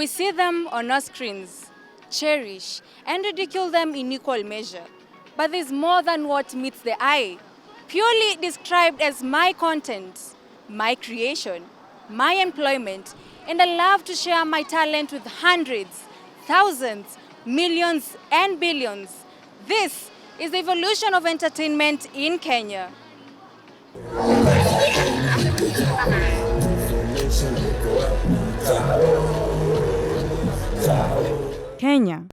We see them on our screens, cherish, and ridicule them in equal measure. But there's more than what meets the eye, purely described as my content, my creation, my employment, and I love to share my talent with hundreds, thousands, millions, and billions. This is the evolution of entertainment in Kenya. Kenya,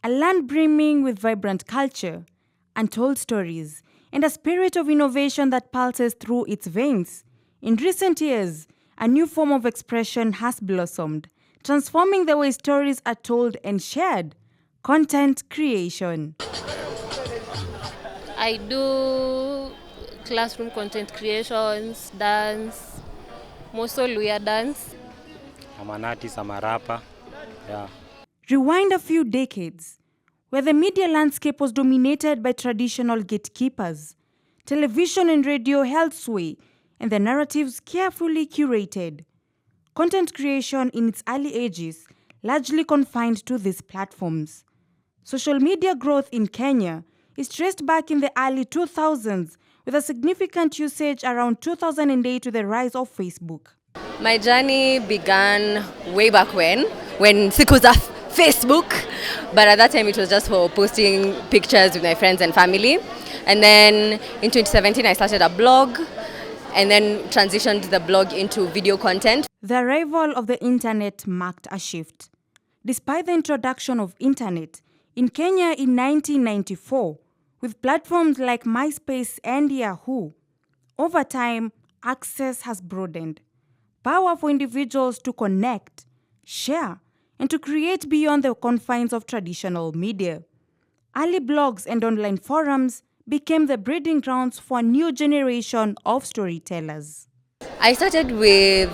a land brimming with vibrant culture, untold stories, and a spirit of innovation that pulses through its veins. In recent years, a new form of expression has blossomed, transforming the way stories are told and shared. Content creation. I do classroom content creations, dance, mostly Luya dance. I'm an artist, I'm a rapper. Yeah. Rewind a few decades, where the media landscape was dominated by traditional gatekeepers. Television and radio held sway, and the narratives carefully curated. Content creation in its early ages largely confined to these platforms. Social media growth in Kenya is traced back in the early 2000s, with a significant usage around 2008 with the rise of Facebook. My journey began way back when siku za Facebook, but at that time it was just for posting pictures with my friends and family. And then in 2017 I started a blog and then transitioned the blog into video content. The arrival of the internet marked a shift. Despite the introduction of internet in Kenya in 1994, with platforms like MySpace and Yahoo, over time, access has broadened. Power for individuals to connect, share, and to create beyond the confines of traditional media. Early blogs and online forums became the breeding grounds for a new generation of storytellers. I started with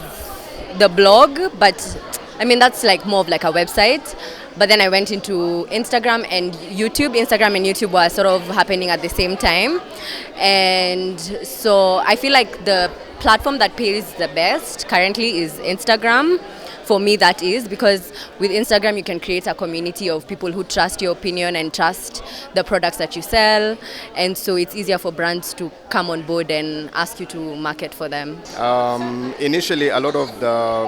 the blog, but that's like more of like a website. But then I went into Instagram and YouTube. Instagram and YouTube were sort of happening at the same time. And so I feel like the platform that pays the best currently is Instagram. For me, that is because with Instagram, you can create a community of people who trust your opinion and trust the products that you sell. And so it's easier for brands to come on board and ask you to market for them. Initially, a lot of the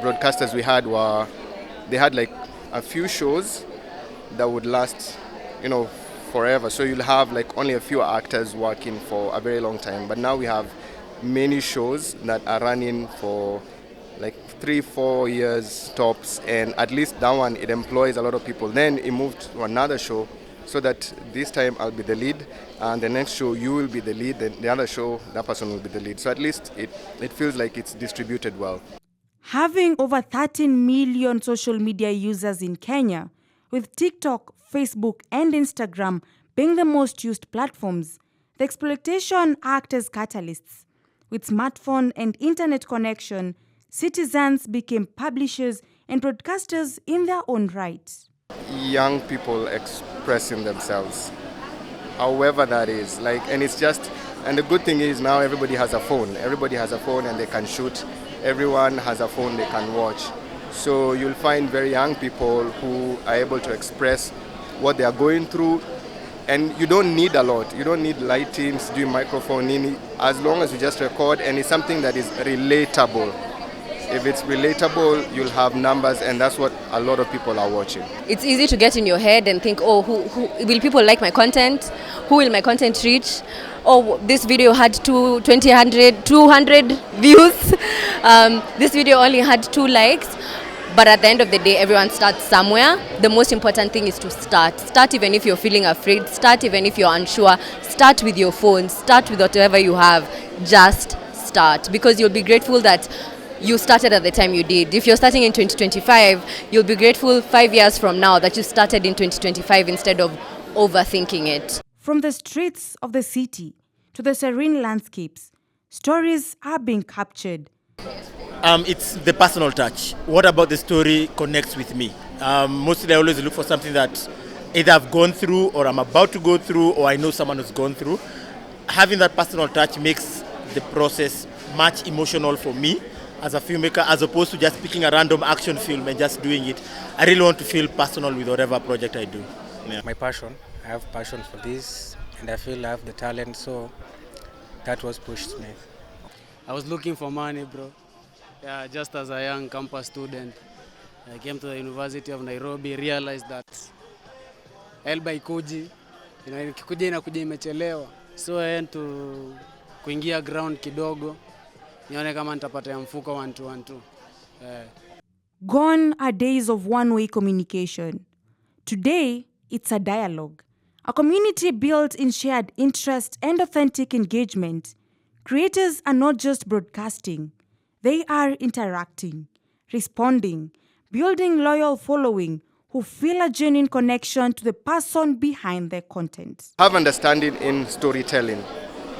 broadcasters we had they had like a few shows that would last, forever. So you'll have like only a few actors working for a very long time. But now we have many shows that are running for like 3-4 years tops, and at least that one, it employs a lot of people. Then it moved to another show, so that this time I'll be the lead, and the next show you will be the lead, and the other show that person will be the lead. So at least it feels like it's distributed well. Having over 13 million social media users in Kenya, with TikTok, Facebook, and Instagram being the most used platforms, the exploitation act as catalysts. With smartphone and internet connection, citizens became publishers and broadcasters in their own right. Young people expressing themselves, however that is, and it's just, and the good thing is now everybody has a phone. Everybody has a phone and they can shoot. Everyone has a phone they can watch. So you'll find very young people who are able to express what they are going through. And you don't need a lot. You don't need lightings, doing microphoning, as long as you just record and it's something that is relatable. If it's relatable, you'll have numbers, and that's what a lot of people are watching. It's easy to get in your head and think, who will people like my content? Who will my content reach? Oh, this video had 200 views. This video only had 2 likes. But at the end of the day, everyone starts somewhere. The most important thing is to start. Start even if you're feeling afraid. Start even if you're unsure. Start with your phone. Start with whatever you have. Just start. Because you'll be grateful that you started at the time you did. If you're starting in 2025, you'll be grateful 5 years from now that you started in 2025 instead of overthinking it. From the streets of the city to the serene landscapes, stories are being captured. It's the personal touch. What about the story connects with me? Mostly I always look for something that either I've gone through or I'm about to go through or I know someone who's gone through. Having that personal touch makes the process much emotional for me as a filmmaker, as opposed to just picking a random action film and just doing it. I really want to feel personal with whatever project I do. Yeah. My passion, I have passion for this, and I feel I have the talent, so that was pushed me. I was looking for money, bro. Yeah, just as a young campus student, I came to the University of Nairobi, realized that Elba ikuji, ikikuja inakuja imechelewa. So I went to kuingia ground kidogo, nione kama nitapata ya mfuko 1212. Gone are days of one-way communication. Today, it's a dialogue, a community built in shared interest and authentic engagement. Creators are not just broadcasting, they are interacting, responding, building loyal following who feel a genuine connection to the person behind their content. Have understanding in storytelling.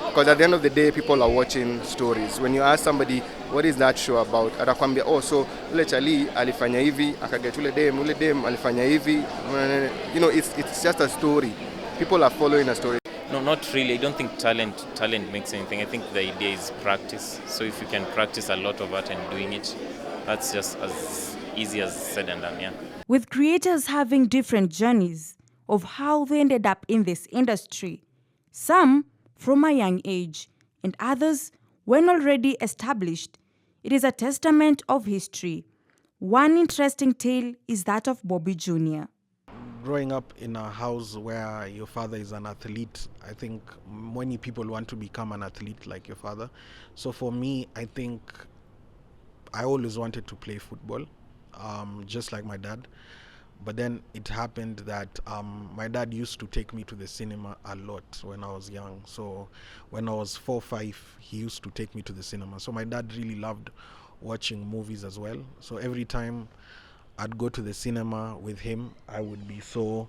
Because at the end of the day, people are watching stories. When you ask somebody, what is that show about? Atakwambia, oh, so ule chali alifanya hivi, akaget ule dem alifanya hivi. You know, it's just a story. People are following a story. No, not really. I don't think talent makes anything. I think the idea is practice. So if you can practice a lot of art and doing it, that's just as easy as said and done, yeah. With creators having different journeys of how they ended up in this industry, some from a young age and others when already established, it is a testament of history. One interesting tale is that of Bobby Jr. Growing up in a house where your father is an athlete, I think many people want to become an athlete like your father. So for me, I think I always wanted to play football, just like my dad. But then it happened that my dad used to take me to the cinema a lot when I was young. So when I was 4 or 5, he used to take me to the cinema. So my dad really loved watching movies as well. So every time I'd go to the cinema with him, I would be so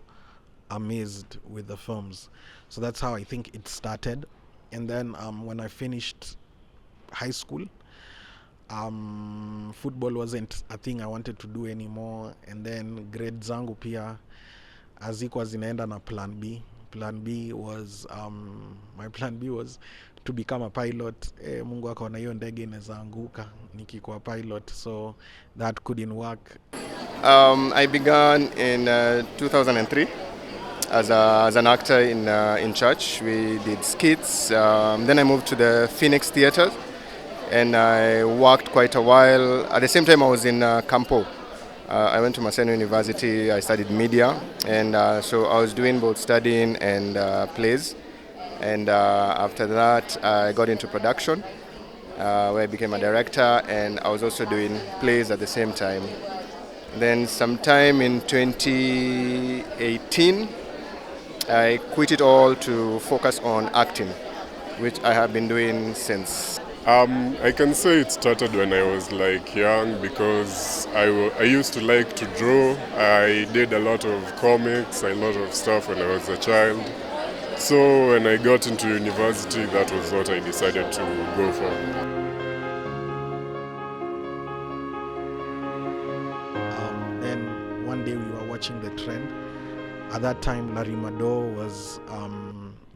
amazed with the films. So that's how I think it started. And then when I finished high school, football wasn't a thing I wanted to do anymore. And then grades zangu pia hazikuwa zinaenda na plan B. Plan B was my plan B was to become a pilot. Mungu akaona hiyo ndege inaweza anguka nikikuwa pilot, so that couldn't work. I began in 2003 as an actor in church. We did skits. Then I moved to the Phoenix Theatre, and I worked quite a while. At the same time, I was in Campo. I went to Maseno University. I studied media, and so I was doing both studying and plays. And after that, I got into production, where I became a director, and I was also doing plays at the same time. Then sometime in 2018, I quit it all to focus on acting, which I have been doing since. I can say it started when I was like young, because I used to like to draw. I did a lot of comics, a lot of stuff when I was a child. So when I got into university, that was what I decided to go for. Then one day we were watching The Trend. At that time, Larry Mado was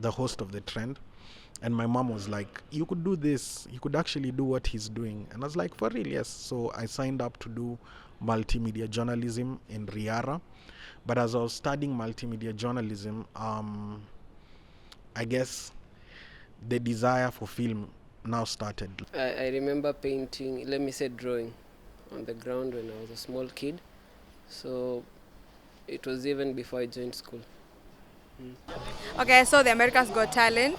the host of The Trend. And my mom was like, you could do this. You could actually do what he's doing. And I was like, for real, yes. So I signed up to do multimedia journalism in Riara. But as I was studying multimedia journalism, I guess the desire for film now started. I remember painting, drawing on the ground when I was a small kid. So it was even before I joined school. Okay, so the America's Got Talent.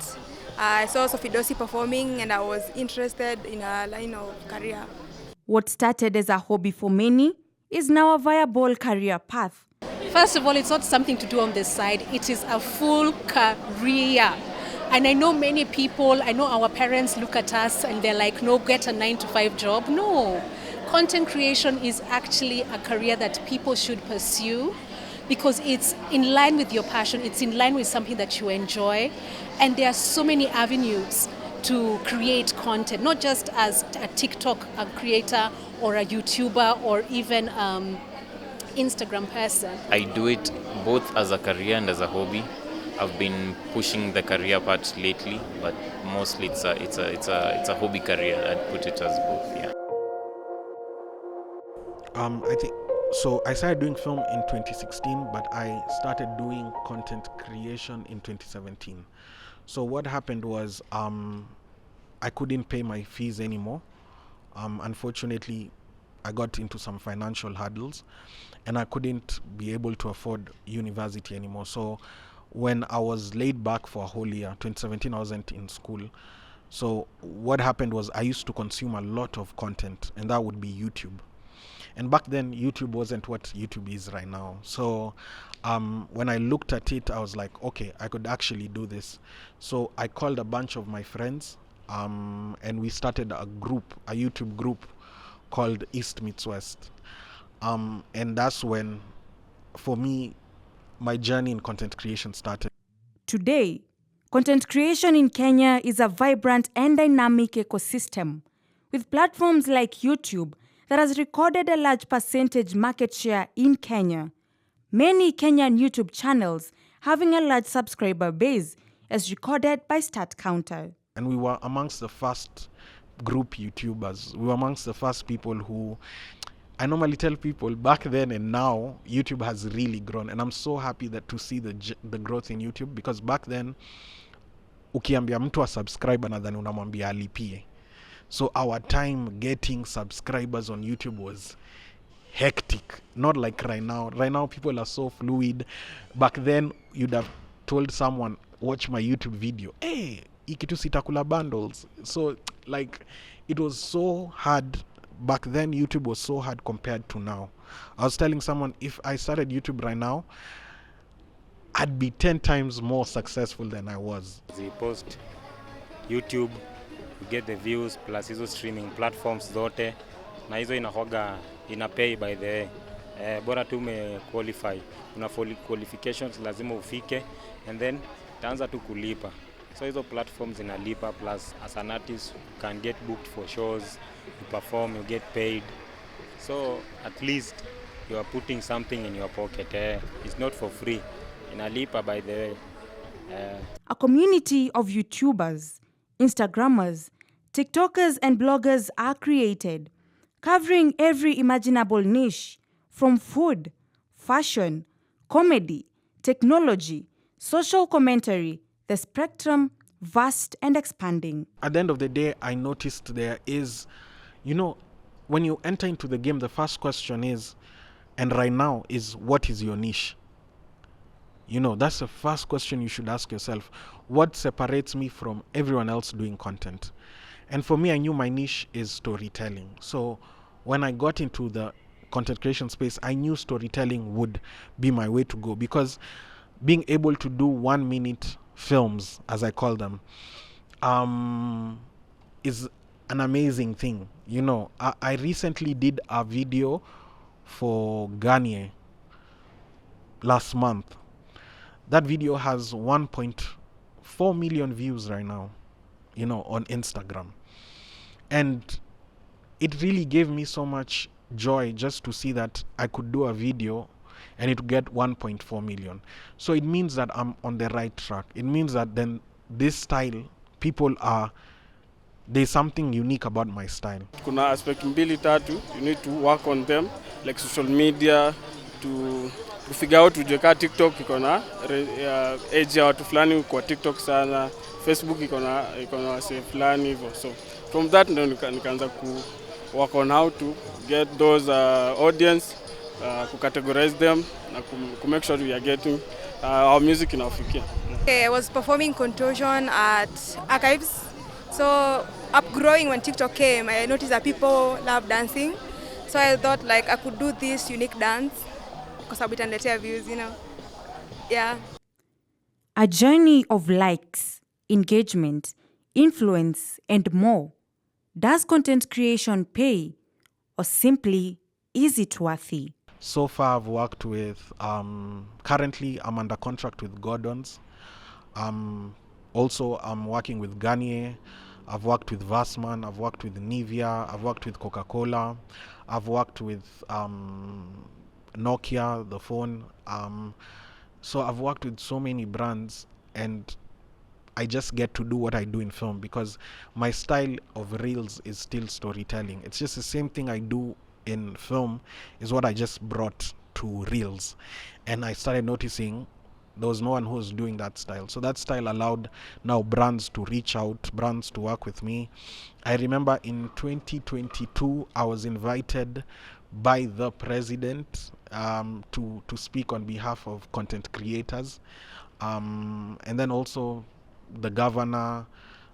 I saw Sofidosi performing and I was interested in a line of career. What started as a hobby for many is now a viable career path. First of all, it's not something to do on the side. It is a full career. And I know many people, I know our parents look at us and they're like, no, get a 9-to-5 job. No, content creation is actually a career that people should pursue, because it's in line with your passion, it's in line with something that you enjoy, and there are so many avenues to create content, not just as a TikTok creator or a YouTuber or even Instagram person. I do it both as a career and as a hobby. I've been pushing the career part lately, but mostly it's a hobby career. I'd put it as both, yeah. I think so. I started doing film in 2016, but I started doing content creation in 2017. So what happened was I couldn't pay my fees anymore. Unfortunately, I got into some financial hurdles, and I couldn't be able to afford university anymore. So when I was laid back for a whole year, 2017, I wasn't in school. So what happened was I used to consume a lot of content, and that would be YouTube. And back then, YouTube wasn't what YouTube is right now. So when I looked at it, I was like, okay, I could actually do this. So I called a bunch of my friends, and we started a YouTube group called East Meets West. And that's when, for me, my journey in content creation started. Today, content creation in Kenya is a vibrant and dynamic ecosystem, with platforms like YouTube that has recorded a large percentage market share in Kenya. Many Kenyan YouTube channels having a large subscriber base, as recorded by StatCounter. And we were amongst the first group YouTubers. We were amongst the first people who, I normally tell people, back then and now, YouTube has really grown. And I'm so happy that to see the growth in YouTube, because back then, ukiambia mtu a subscribe nadhani unamwambia alipie. So our time getting subscribers on YouTube was hectic. Not like right now. Right now, people are so fluid. Back then, you'd have told someone, watch my YouTube video. Hey, ikitu sitakula bundles. So, like, it was so hard. Back then, YouTube was so hard compared to now. I was telling someone, if I started YouTube right now, I'd be 10 times more successful than I was. We post YouTube, we get the views, plus hizo streaming platforms zote, na hizo ina pay by the way. Bora tu qualify. Una qualifications lazima ufike, and then itaanza tu kulipa. So hizo platforms inalipa, plus as an artist you can get booked for shows, you perform, you get paid. So at least you are putting something in your pocket. It's not for free. Inalipa by the way. A community of YouTubers, Instagrammers, TikTokers and bloggers are created, covering every imaginable niche, from food, fashion, comedy, technology, social commentary, the spectrum vast and expanding. At the end of the day, I noticed there is, when you enter into the game, the first question is, and right now, is what is your niche? That's the first question you should ask yourself. What separates me from everyone else doing content? And for me, I knew my niche is storytelling. So when I got into the content creation space, I knew storytelling would be my way to go, because being able to do 1-minute films, as I call them, is an amazing thing. I recently did a video for Garnier last month. That video has 1.4 million views right now, on Instagram. And it really gave me so much joy just to see that I could do a video and it would get 1.4 million. So it means that I'm on the right track. It means that then this style, there's something unique about my style. Kuna aspect mbili tatu, you need to work on them, like social media, to figure out ujue ka TikTok iko na age ya watu fulani kwa TikTok sana, Facebook iko na wase fulani hivyo. So from that ndio nikaanza ku work on how to get those audience, categorize them, na ku make sure we are getting our music inawafikia. Okay, I was performing contortion at Archives. So upgrowing when TikTok came, I noticed that people love dancing. So I thought like I could do this unique dance because I'll be trying views, Yeah. A journey of likes, engagement, influence, and more. Does content creation pay, or simply is it worthy? So far, I've worked with, currently I'm under contract with Gordon's. Also, I'm working with Garnier. I've worked with Vassman. I've worked with Nivea. I've worked with Coca-Cola. I've worked with Nokia, the phone. So I've worked with so many brands, and I just get to do what I do in film because my style of reels is still storytelling. It's just the same thing I do in film is what I just brought to Reels. And I started noticing there was no one who was doing that style. So that style allowed now brands to reach out, brands to work with me. I remember in 2022, I was invited by the president to speak on behalf of content creators. And then also the governor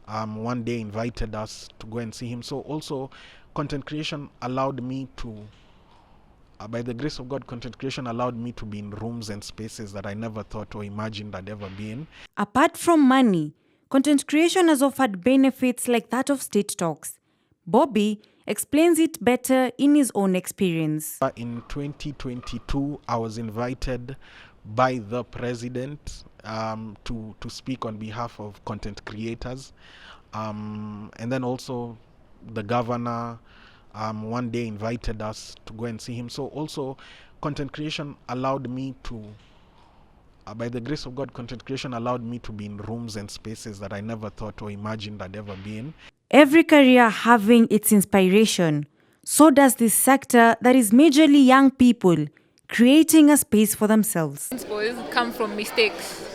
one day invited us to go and see him. So also content creation allowed me to by the grace of God, content creation allowed me to be in rooms and spaces that I never thought or imagined I'd ever be in. Apart from money, content creation has offered benefits like that of state talks. Bobby explains it better in his own experience. In 2022, I was invited by the president to speak on behalf of content creators. And then also the governor one day invited us to go and see him. So also content creation allowed me to by the grace of God, content creation allowed me to be in rooms and spaces that I never thought or imagined I'd ever be in. Every career having its inspiration, so does this sector that is majorly young people creating a space for themselves. Boys come from mistakes.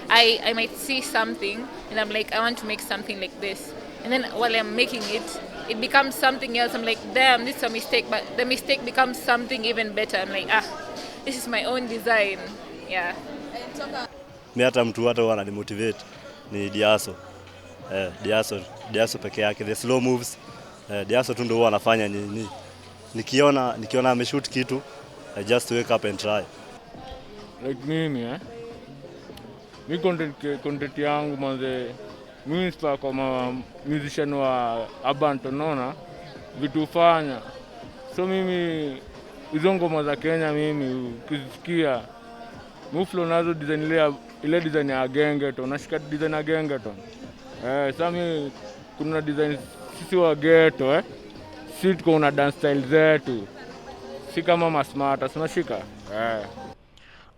I might see something and I'm like, I want to make something like this. And then while I'm making it, it becomes something else. I'm like, damn, this is a mistake, but the mistake becomes something even better. I'm like, this is my own design. Yeah. Mi hata mtu hata wananimotivate ni Diaso. Diaso peke yake, the slow moves. Diaso tu ndio huwa anafanya nikiona ameshoot kitu, I just wake up and try. Like mimi mi content yangu manze mimi inspire kwa musician wa urban tonona vitu fanya. So mimi hizo ngoma za Kenya mimi ukisikia muflo nazo design ile design ya gengeton, nashika design ya gengeton. Sasa mimi kuna design sisi wa ghetto sisi tuko na dance style zetu. Si kama masmart, tunashika.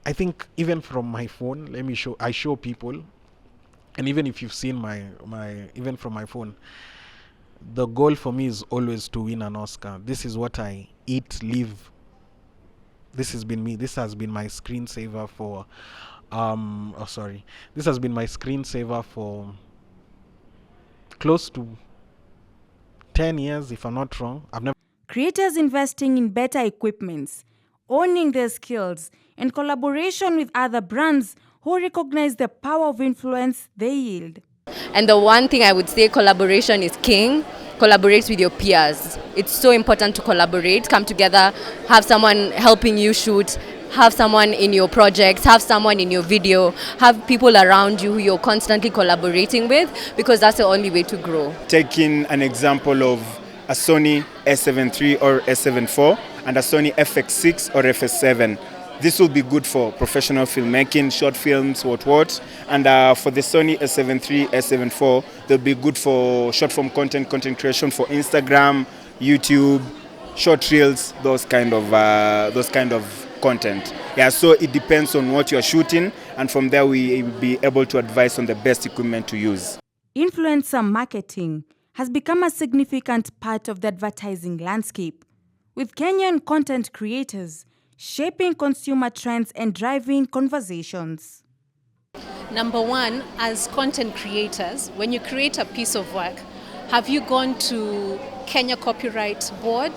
I think even from my phone, I show people, and even if you've seen my even from my phone, the goal for me is always to win an Oscar. This is what I eat, live. This has been me. This has been my screensaver for This has been my screensaver for close to 10 years, if I'm not wrong. Creators investing in better equipments, owning their skills, and collaboration with other brands who recognize the power of influence they yield. And the one thing I would say, collaboration is king. Collaborate with your peers. It's so important to collaborate, come together, have someone helping you shoot, have someone in your projects, have someone in your video, have people around you who you're constantly collaborating with, because that's the only way to grow. Taking an example of a Sony A7 III or A7 IV and a Sony FX6 or FS7. This will be good for professional filmmaking, short films, what. And for the Sony A7 III, A7 IV, they'll be good for short form content creation for Instagram, YouTube, short reels, those kind of content. Yeah, so it depends on what you're shooting, and from there we will be able to advise on the best equipment to use. Influencer marketing has become a significant part of the advertising landscape, with Kenyan content creators shaping consumer trends and driving conversations. Number one, as content creators, when you create a piece of work, have you gone to Kenya Copyright Board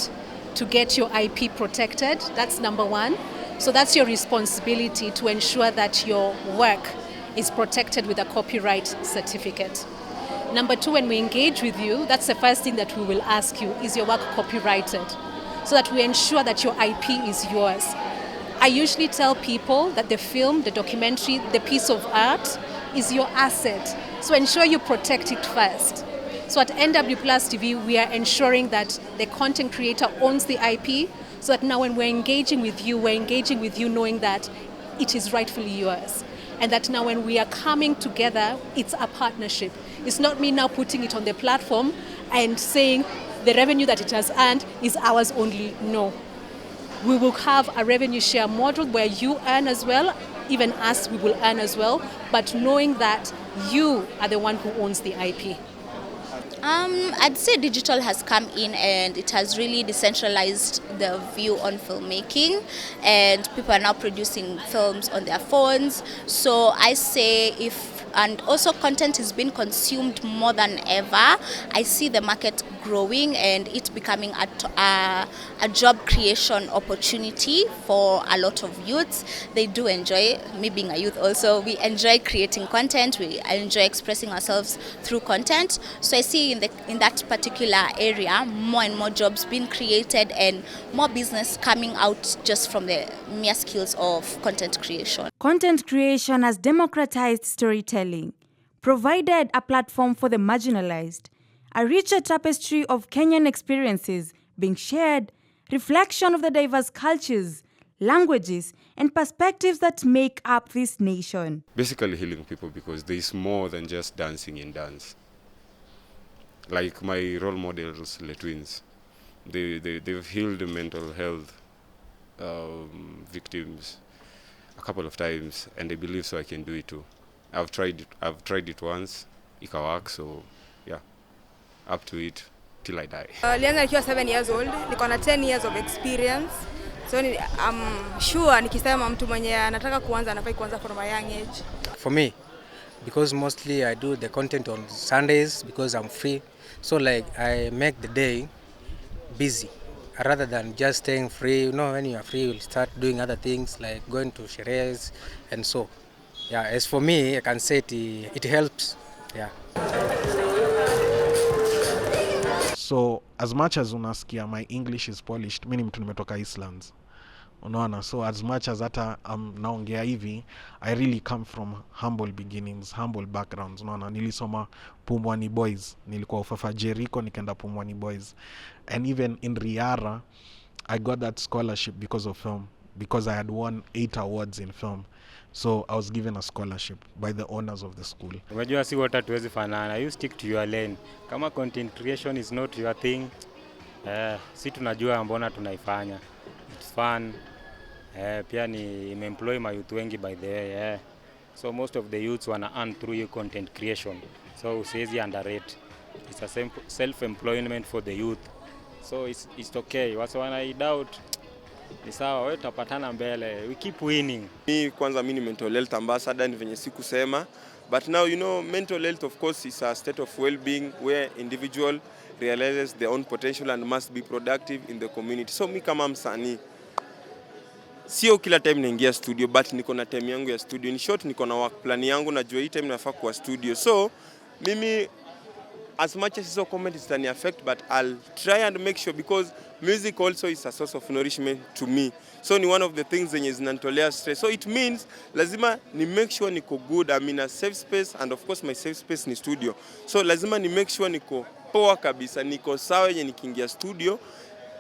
to get your IP protected? That's number one. So that's your responsibility to ensure that your work is protected with a copyright certificate. Number two, when we engage with you, that's the first thing that we will ask you, is your work copyrighted? So that we ensure that your IP is yours. I usually tell people that the film, the documentary, the piece of art is your asset. So ensure you protect it first. So at NW Plus TV, we are ensuring that the content creator owns the IP, so that now when we're engaging with you knowing that it is rightfully yours. And that now when we are coming together, it's a partnership. It's not me now putting it on the platform and saying the revenue that it has earned is ours only. No. We will have a revenue share model where you earn as well, even us, we will earn as well, but knowing that you are the one who owns the IP. I'd say digital has come in and it has really decentralized the view on filmmaking, and people are now producing films on their phones. So I say and also content is being consumed more than ever. I see the market growing and it becoming a job creation opportunity for a lot of youths. They do enjoy, me being a youth also, we enjoy creating content, we enjoy expressing ourselves through content. So I see in that particular area more and more jobs being created and more business coming out just from the mere skills of content creation. Content creation has democratized storytelling, provided a platform for the marginalized, a richer tapestry of Kenyan experiences being shared, reflection of the diverse cultures, languages, and perspectives that make up this nation. Basically healing people, because there is more than just dancing in dance. Like my role models, the twins, they've healed mental health victims a couple of times, and I believe so I can do it too. I've tried it once, ikawak, so yeah, up to it till I die. Nilianza nikiwa 7 years old, niko na 10 years of experience. So I'm sure nikisema mtu mwenye anataka kuanza anafai kuanza from a young age. For me, because mostly I do the content on Sundays because I'm free. So like I make the day busy rather than just staying free. You know, when you are free, you'll start doing other things like going to sherehes and so. Yeah, as for me, I can say it helps. Yeah. So as much as unasikia my English is polished, mimi ni mtu nimetoka Islands. Unaona, so as much as hata naongea hivi, I really come from humble beginnings, humble backgrounds. Unaona, nilisoma Pumwani Boys, nilikuwa Ufafa Jericho, nikaenda Pumwani Boys. And even in Riara, I got that scholarship because of film, because I had won 8 awards in film. So I was given a scholarship by the owners of the school. Unajua si wote tuwezi fanana. You stick to your lane. Kama content creation is not your thing, si tunajua mbona tunaifanya. It's fun. Pia ni employ my youth wengi by the way. So most of the youths wana earn through your content creation. So usiwezi underrate. It's a self-employment for the youth. So it's okay. Wasa wana doubt. Ni sawa, wewe tutapatana mbele. We keep winning. Kwanza mimi ni mental health ambassador, ni venye sikusema. But now, you know, mental health of course is a state of well-being where individual realizes their own potential and must be productive in the community. So mimi kama msanii, sio kila time naingia studio, but niko na time yangu ya studio. In short, niko na work plan yangu, najua hii time nafaa kwa studio. So mimi, as much as so comment is an affect, but I'll try and make sure, because music also is a source of nourishment to me. So ni one of the things zenye zinanitolea stress. So it means lazima ni make sure niko good, I'm in a safe space, and of course my safe space ni studio. So lazima ni make sure niko poa kabisa, niko sawa yenye nikiingia studio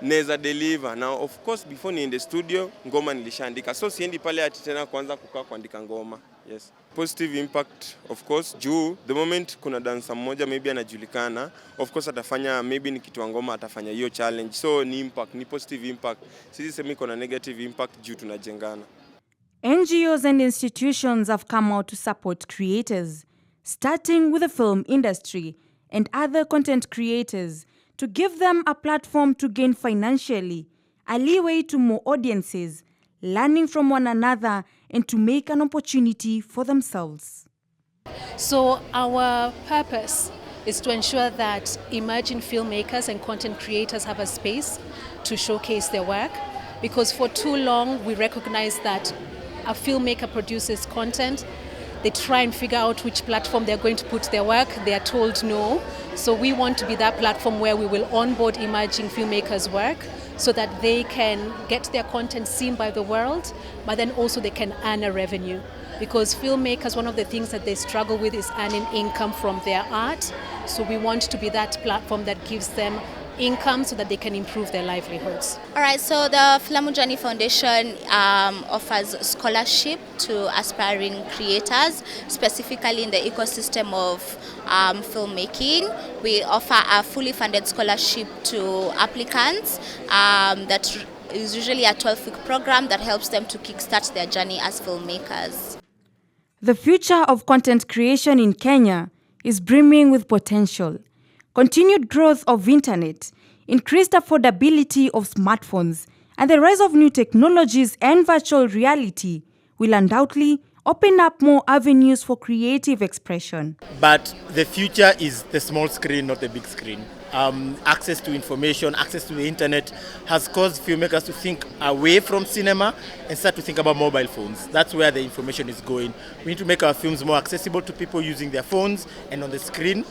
neza deliver. Now of course before niende studio ngoma nilishaandika. So siendi pale ati tena kuanza kukaa kuandika ngoma. Yes. Positive impact of course, juu the moment kuna dancer mmoja maybe anajulikana, of course atafanya, maybe nikitoa ngoma atafanya hiyo challenge. So ni impact, ni positive impact. Sisi sema kuna negative impact juu tunajengana. NGOs and institutions have come out to support creators, starting with the film industry and other content creators, to give them a platform to gain financially, a leeway to more audiences, learning from one another, and to make an opportunity for themselves. So our purpose is to ensure that emerging filmmakers and content creators have a space to showcase their work, because for too long we recognize that a filmmaker produces content, they try and figure out which platform they're going to put their work, they are told no. So we want to be that platform where we will onboard emerging filmmakers' work so that they can get their content seen by the world, but then also they can earn a revenue. Because filmmakers, one of the things that they struggle with is earning income from their art. So we want to be that platform that gives them income so that they can improve their livelihoods. All right, so the Filamujani Foundation offers scholarship to aspiring creators, specifically in the ecosystem of filmmaking. We offer a fully funded scholarship to applicants that is usually a 12-week program that helps them to kickstart their journey as filmmakers. The future of content creation in Kenya is brimming with potential. Continued growth of internet, increased affordability of smartphones, and the rise of new technologies and virtual reality will undoubtedly open up more avenues for creative expression. But the future is the small screen, not the big screen. Access to information, access to the internet has caused filmmakers to think away from cinema and start to think about mobile phones. That's where the information is going. We need to make our films more accessible to people using their phones and on the screen.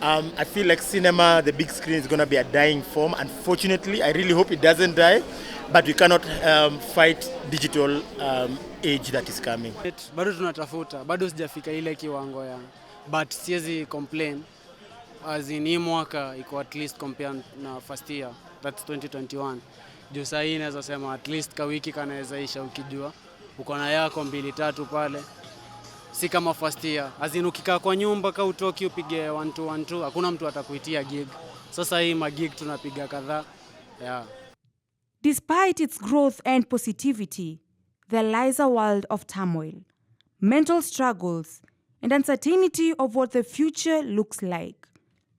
I feel like cinema, the big screen, is going to be a dying form. Unfortunately, I really hope it doesn't die, but we cannot fight digital age that is coming. Bado tunatafuta, bado sijafika ile kiwango ya, but siwezi complain. As in hii mwaka iko at least compared na first year, that's 2021. Juu saa hii naweza sema at least ka wiki kanaweza isha ukijua uko na yako 2-3 pale. Si kama first year. As in ukikaa kwa nyumba ka utoki upige 1-2 hakuna mtu atakuitia gig. Sasa hii magig tunapiga kadhaa. Yeah. Despite its growth and positivity, there lies a world of turmoil, mental struggles, and uncertainty of what the future looks like.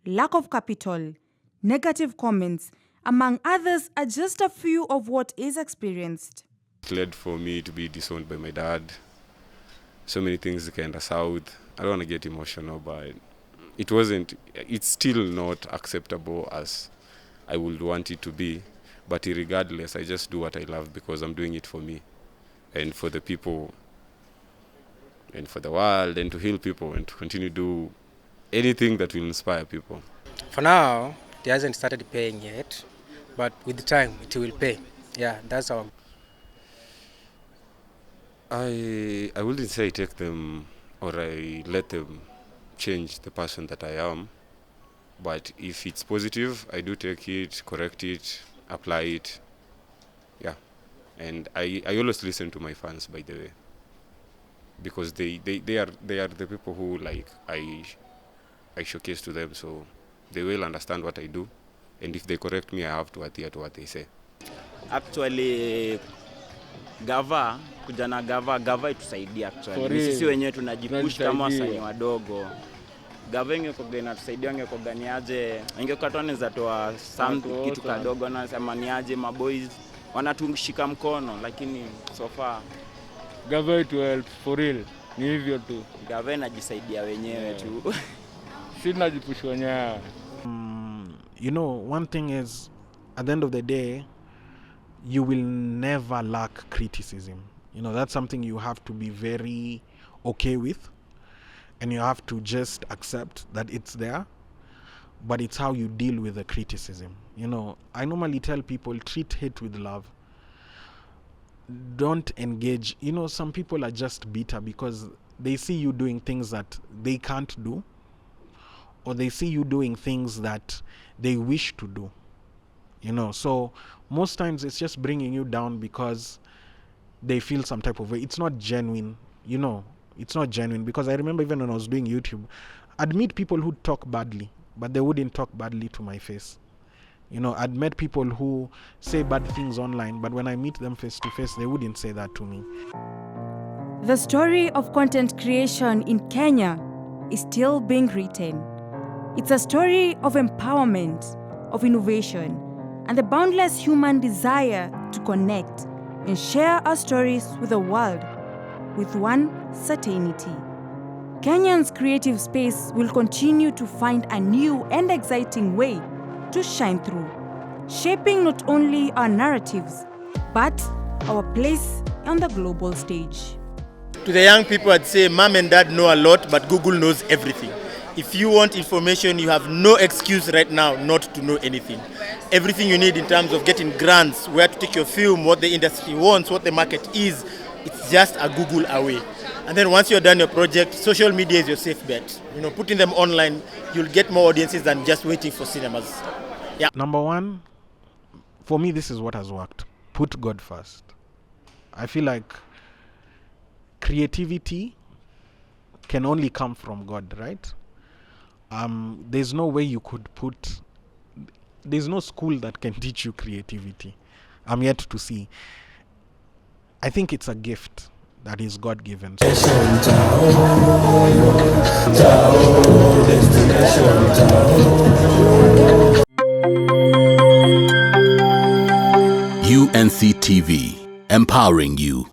Lack of capital, negative comments, among others, are just a few of what is experienced. It led for me to be disowned by my dad. So many things kind of south. I don't want to get emotional, but it's still not acceptable as I would want it to be. But regardless, I just do what I love because I'm doing it for me and for the people and for the world and to heal people and to continue to do anything that will inspire people. For now, it hasn't started paying yet, but with time, it will pay. Yeah, that's our... I wouldn't say I take them or I let them change the person that I am, but if it's positive, I do take it, correct it, apply it. Yeah, and I always listen to my fans, by the way, because they are the people who like I showcase to them, so they will understand what I do, and if they correct me, I have to adhere to what they say. Actually, gava itusaidia actually. Sisi wenyewe tunajipush kama wasanii wadogo. Gava ingekuwa inatusaidia, ingekuwa ni aje, ingekuwa ni zatoa something kitu kadogo na sema ni aje maboys wanatushika mkono, lakini so far gava to help for real. Ni hivyo tu. Gava inajisaidia wenyewe tu. Sisi tunajipush wenyewe. You know, one thing is, at the end of the day, you will never lack criticism. You know, that's something you have to be very okay with, and you have to just accept that it's there, but it's how you deal with the criticism. You know, I normally tell people, treat hate with love. Don't engage. You know, some people are just bitter because they see you doing things that they can't do, or they see you doing things that they wish to do. You know, so most times it's just bringing you down because they feel some type of way. It's not genuine, you know. It's not genuine, because I remember even when I was doing YouTube, I'd meet people who talk badly, but they wouldn't talk badly to my face. You know, I'd met people who say bad things online, but when I meet them face to face, they wouldn't say that to me. The story of content creation in Kenya is still being written. It's a story of empowerment, of innovation, and the boundless human desire to connect and share our stories with the world with one certainty. Kenyan's creative space will continue to find a new and exciting way to shine through, shaping not only our narratives, but our place on the global stage. To the young people, I'd say mom and dad know a lot, but Google knows everything. If you want information, you have no excuse right now not to know anything. Everything you need in terms of getting grants, where to take your film, what the industry wants, what the market is, it's just a Google away. And then once you're done your project, social media is your safe bet. You know, putting them online, you'll get more audiences than just waiting for cinemas. Yeah. Number one, for me, this is what has worked. Put God first. I feel like creativity can only come from God, right? There's no way you could there's no school that can teach you creativity. I'm yet to see. I think it's a gift that is God-given. UNC TV, empowering you.